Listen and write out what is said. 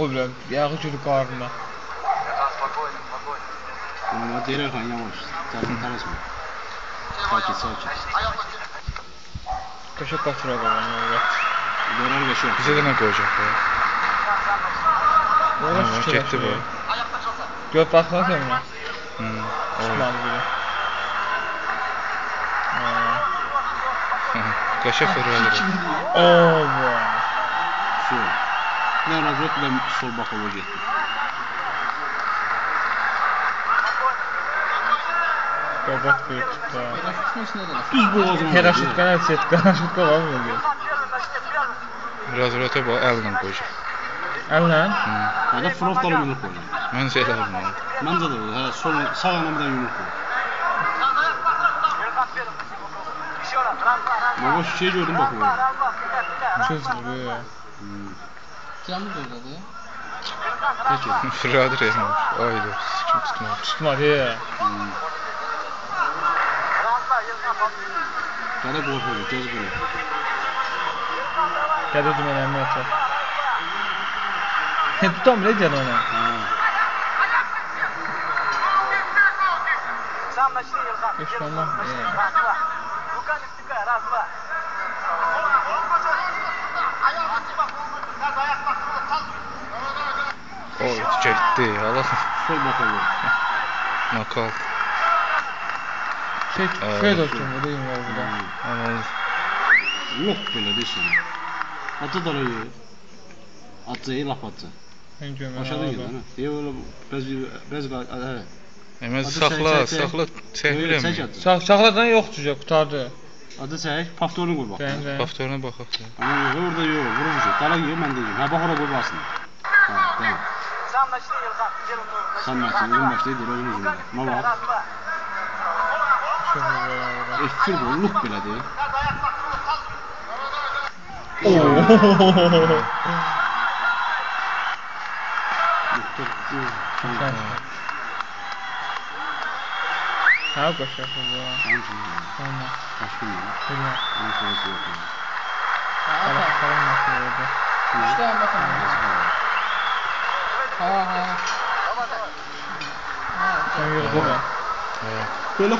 O bile yağı çocuk karnına. Ama diğer kan yavaş. Zaten tarasma. Sakin. Kaşık kaçıra kalan öyle. Dolar geçiyor. Bize de ne koyacak ya? Orası Gitti bu. Göt bakma sen buna. Oldu. bile. Kaşık fırladı. Oo bu. Şu. Ne razok da sol bakıma gitti. Kapat bir çıktı. Düz boğazına. Heraşutka var mı diyor. Biraz öte bu elden koyacak. El lan. Ya da frontal yumruk koyacak. Ben şeyler mi? Bence de öyle. Sağ yanına bir yumruk koy. Baba şu şeyi gördüm bak orada. Çözdü be. Camı da öyle ya. Peki. Fırladı resmen. Aydı. Kim tutmadı. Tutmadı ya. Kada korkuyor. Göz böyle. Geldim önemli yoksa. Tutam bile canı ona. Hiç olmaz. Oy çekti. Allah. Sol bakalım. Nakal. Şey dostum bu değil mi ya burada? Ama Yok böyle desin. Atı da öyle. Atı laf atı. Ben görmem. Aşağıda gidiyor ha. Diye öyle bez evet. hemen Adı sakla çekilemiyor. Saxlardan yoxdur, qutardı. Adı çək, paftorunu qoy bax. Bəncə. Paftoruna baxaq. Amma orada yox, vurmuş. Dala yiyor, mən deyim. Ha bax ora qoy basın. Ha, tamam. Sen maçın, uzun maç değil, özün uzun. Ne var? Eftir bolluk belə deyil. Ha, qaşaq bu. Olmaz. Başka mı? Bilmem. Onun sırası yok. Falan nasıl oldu? İşte bakın. Ha. Sen yürüdün mü? Evet. Böyle